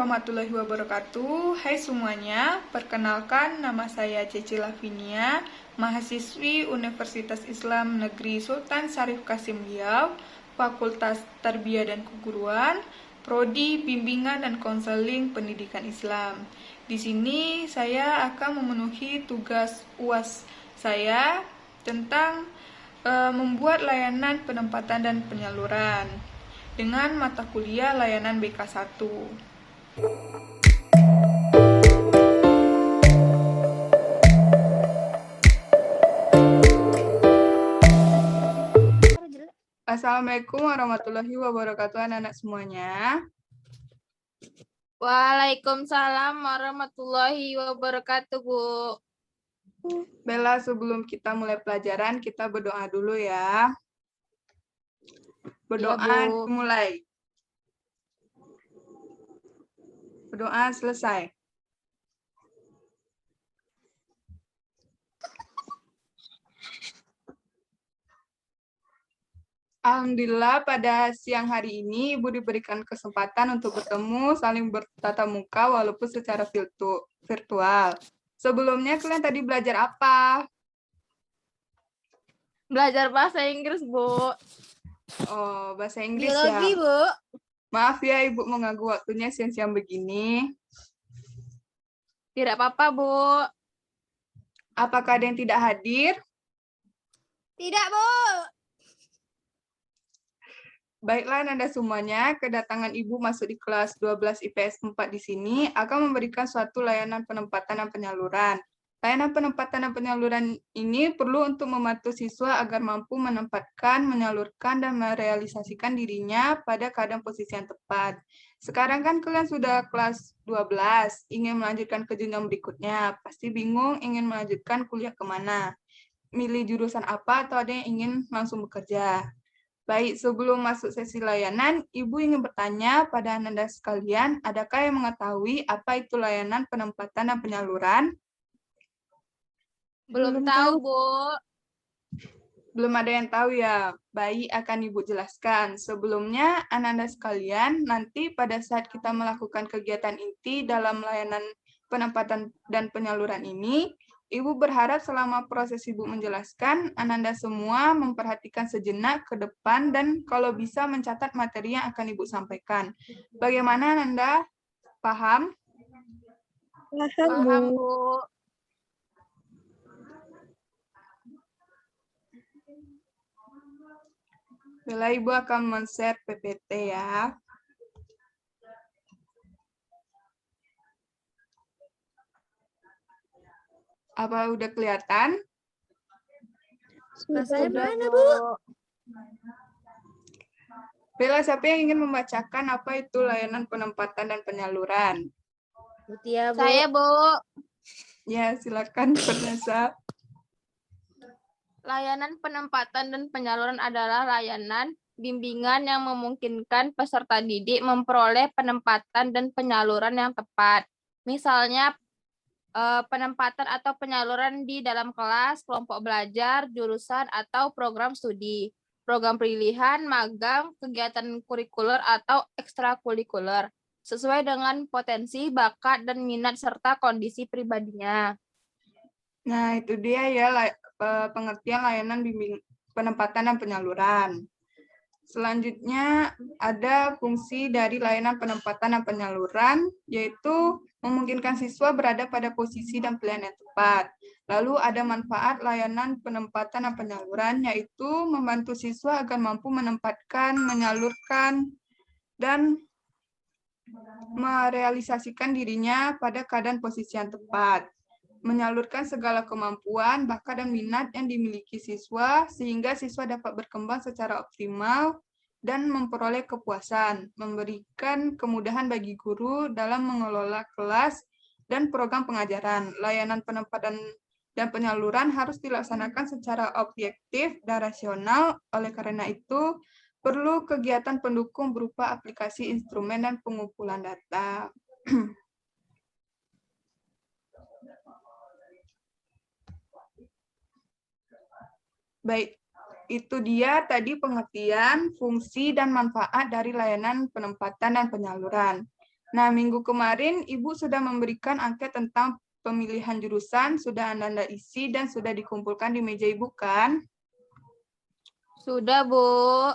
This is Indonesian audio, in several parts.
warahmatullahi wabarakatuh. Hai semuanya, perkenalkan nama saya Ceci Lavinia, mahasiswi Universitas Islam Negeri Sultan Syarif Kasim Riau, Fakultas Tarbiyah dan Keguruan, Prodi Bimbingan dan Konseling Pendidikan Islam. Di sini saya akan memenuhi tugas UAS saya tentang membuat layanan penempatan dan penyaluran dengan mata kuliah layanan BK1. Assalamualaikum warahmatullahi wabarakatuh anak-anak semuanya. Waalaikumsalam warahmatullahi wabarakatuh, Bu. Bella, sebelum kita mulai pelajaran, kita berdoa dulu ya. Berdoa Bu. mulai. Berdoa selesai. Alhamdulillah pada siang hari ini Ibu diberikan kesempatan untuk bertemu, saling bertatap muka walaupun secara virtual. Sebelumnya kalian tadi belajar apa? Belajar bahasa Inggris, Bu. Oh, bahasa Inggris Biologi, ya. Bu. Maaf ya Ibu mengganggu waktunya siang-siang begini. Tidak apa-apa, Bu. Apakah ada yang tidak hadir? Tidak, Bu. Baiklah Anda semuanya, kedatangan Ibu masuk di kelas 12 IPS 4 di sini akan memberikan suatu layanan penempatan dan penyaluran. Layanan penempatan dan penyaluran ini perlu untuk membantu siswa agar mampu menempatkan, menyalurkan, dan merealisasikan dirinya pada keadaan posisi yang tepat. Sekarang kan kalian sudah kelas 12, ingin melanjutkan ke jenjang berikutnya. Pasti bingung ingin melanjutkan kuliah kemana. Milih jurusan apa atau ada yang ingin langsung bekerja. Baik, sebelum masuk sesi layanan, Ibu ingin bertanya pada Anda sekalian, adakah yang mengetahui apa itu layanan penempatan dan penyaluran? Belum tahu, Bu. Belum ada yang tahu ya. Baik, akan Ibu jelaskan. Sebelumnya, Anda sekalian, nanti pada saat kita melakukan kegiatan inti dalam layanan penempatan dan penyaluran ini, Ibu berharap selama proses Ibu menjelaskan, Anda semua memperhatikan sejenak ke depan dan kalau bisa mencatat materi yang akan Ibu sampaikan. Bagaimana Anda? Paham? Paham, Bu. Bila Ibu akan men-share PPT ya. Apa udah kelihatan? Saya mana, Bu? Bella, siapa yang ingin membacakan apa itu layanan penempatan dan penyaluran? Mutia, Bu. Saya, Bu. Ya, silakan Vanessa. Layanan penempatan dan penyaluran adalah layanan bimbingan yang memungkinkan peserta didik memperoleh penempatan dan penyaluran yang tepat. Misalnya, penempatan atau penyaluran di dalam kelas, kelompok belajar, jurusan, atau program studi, program pilihan, magang, kegiatan kurikuler, atau ekstrakurikuler, sesuai dengan potensi, bakat, dan minat, serta kondisi pribadinya. Nah, itu dia ya pengertian layanan penempatan dan penyaluran. Selanjutnya, ada fungsi dari layanan penempatan dan penyaluran, yaitu memungkinkan siswa berada pada posisi dan pilihan yang tepat. Lalu ada manfaat layanan penempatan dan penyaluran, yaitu membantu siswa agar mampu menempatkan, menyalurkan, dan merealisasikan dirinya pada keadaan posisi yang tepat. Menyalurkan segala kemampuan, bakat, dan minat yang dimiliki siswa, sehingga siswa dapat berkembang secara optimal dan memperoleh kepuasan, memberikan kemudahan bagi guru dalam mengelola kelas dan program pengajaran. Layanan penempatan dan penyaluran harus dilaksanakan secara objektif dan rasional, oleh karena itu, perlu kegiatan pendukung berupa aplikasi instrumen dan pengumpulan data. Baik, itu dia tadi pengertian, fungsi, dan manfaat dari layanan penempatan dan penyaluran. Nah, minggu kemarin Ibu sudah memberikan angket tentang pemilihan jurusan, sudah Anda isi dan sudah dikumpulkan di meja Ibu kan? Sudah, Bu.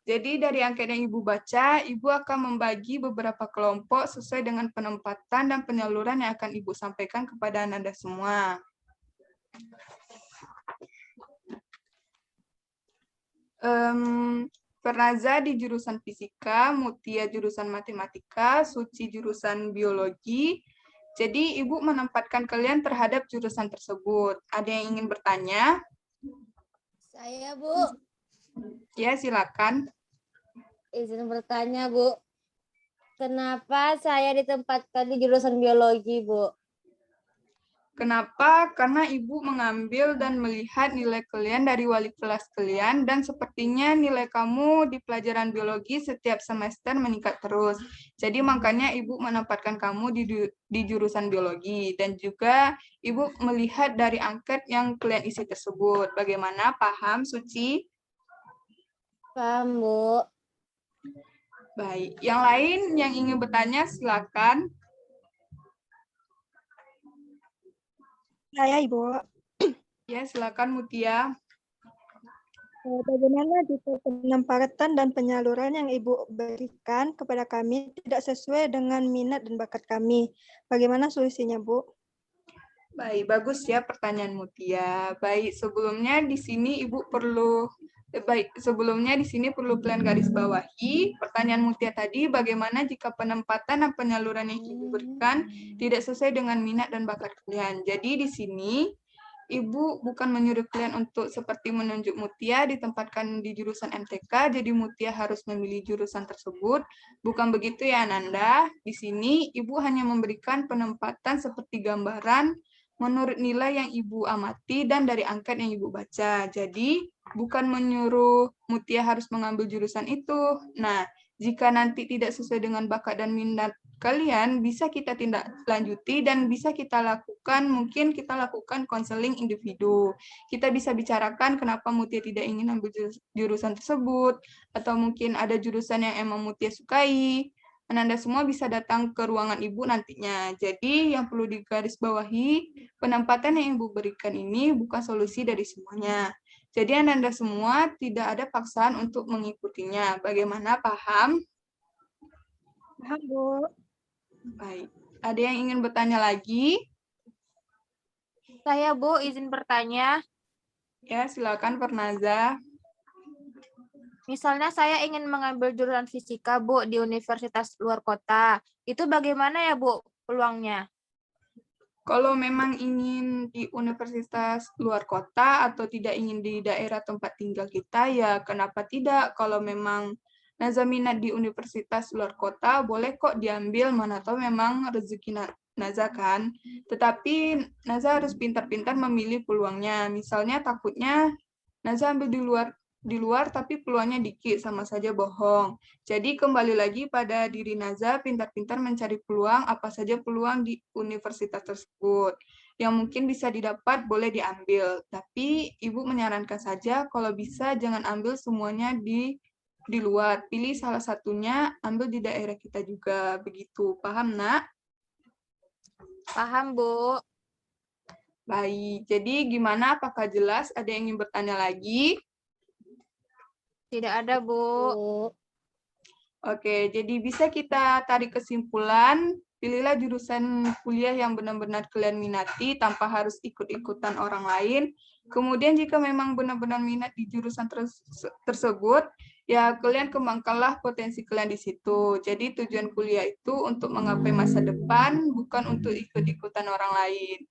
Jadi dari angket yang Ibu baca, Ibu akan membagi beberapa kelompok sesuai dengan penempatan dan penyaluran yang akan Ibu sampaikan kepada Anda semua. Pernaza di jurusan fisika, Mutia jurusan matematika, Suci jurusan biologi. Jadi Ibu menempatkan kalian terhadap jurusan tersebut. Ada yang ingin bertanya? Saya, Bu. Ya, silakan. Izin bertanya, Bu. Kenapa saya ditempatkan di jurusan biologi, Bu? Kenapa? Karena Ibu mengambil dan melihat nilai kalian dari wali kelas kalian dan sepertinya nilai kamu di pelajaran biologi setiap semester meningkat terus. Jadi makanya Ibu menempatkan kamu di jurusan biologi dan juga Ibu melihat dari angket yang kalian isi tersebut. Bagaimana? Paham, Suci? Paham, Bu. Baik. Yang lain yang ingin bertanya silakan. Saya, Ibu. Ya, silakan Mutia. Bagaimana jika penempatan dan penyaluran yang Ibu berikan kepada kami tidak sesuai dengan minat dan bakat kami? Bagaimana solusinya, Bu? Baik, bagus ya pertanyaan Mutia. Baik, sebelumnya di sini Ibu perlu sebelumnya di sini perlu kalian garis bawahi pertanyaan Mutia tadi, bagaimana jika penempatan dan penyaluran yang Ibu berikan tidak sesuai dengan minat dan bakat kalian. Jadi di sini Ibu bukan menyuruh kalian untuk seperti menunjuk Mutia ditempatkan di jurusan MTK, jadi Mutia harus memilih jurusan tersebut. Bukan begitu ya, Nanda. Di sini Ibu hanya memberikan penempatan seperti gambaran menurut nilai yang Ibu amati dan dari angket yang Ibu baca. Jadi, bukan menyuruh Mutia harus mengambil jurusan itu. Nah, jika nanti tidak sesuai dengan bakat dan minat kalian, bisa kita tindak lanjuti dan bisa kita lakukan, mungkin kita lakukan konseling individu. Kita bisa bicarakan kenapa Mutia tidak ingin ambil jurusan tersebut, atau mungkin ada jurusan yang emang Mutia sukai. Anda semua bisa datang ke ruangan Ibu nantinya. Jadi yang perlu digarisbawahi, penempatan yang Ibu berikan ini bukan solusi dari semuanya. Jadi Anda semua tidak ada paksaan untuk mengikutinya. Bagaimana, paham? Paham, Bu. Baik. Ada yang ingin bertanya lagi? Saya, Bu, izin bertanya. Ya, silakan Pernaza. Misalnya saya ingin mengambil jurusan fisika, Bu, di universitas luar kota. Itu bagaimana ya, Bu, peluangnya? Kalau memang ingin di universitas luar kota atau tidak ingin di daerah tempat tinggal kita, ya kenapa tidak? Kalau memang Naza minat di universitas luar kota, boleh kok diambil, mana tahu memang rezeki Naza kan. Tetapi Naza harus pintar-pintar memilih peluangnya. Misalnya takutnya Naza ambil di luar tapi peluangnya dikit, sama saja bohong. Jadi kembali lagi pada diri Naza, pintar-pintar mencari peluang, apa saja peluang di universitas tersebut. Yang mungkin bisa didapat, boleh diambil. Tapi Ibu menyarankan saja, kalau bisa jangan ambil semuanya di luar. Pilih salah satunya, ambil di daerah kita juga. Begitu, paham, Nak? Paham, Bu. Baik, jadi gimana? Apakah jelas? Ada yang ingin bertanya lagi? Tidak ada, Bu. Oke, jadi bisa kita tarik kesimpulan, pilihlah jurusan kuliah yang benar-benar kalian minati tanpa harus ikut-ikutan orang lain. Kemudian jika memang benar-benar minat di jurusan tersebut, ya kalian kembangkanlah potensi kalian di situ. Jadi tujuan kuliah itu untuk menggapai masa depan, bukan untuk ikut-ikutan orang lain.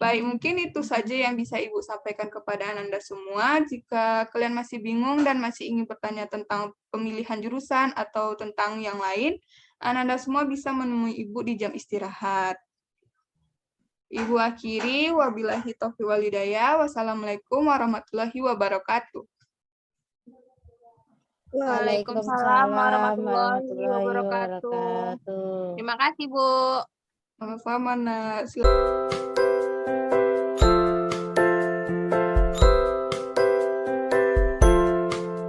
Baik, mungkin itu saja yang bisa Ibu sampaikan kepada Anda semua. Jika kalian masih bingung dan masih ingin bertanya tentang pemilihan jurusan atau tentang yang lain, Anda semua bisa menemui Ibu di jam istirahat. Ibu akhiri, wabillahi taufiq wal hidayah. Wassalamualaikum warahmatullahi wabarakatuh. Waalaikumsalam warahmatullahi wabarakatuh. Terima kasih, Bu. Sama-sama, Nak.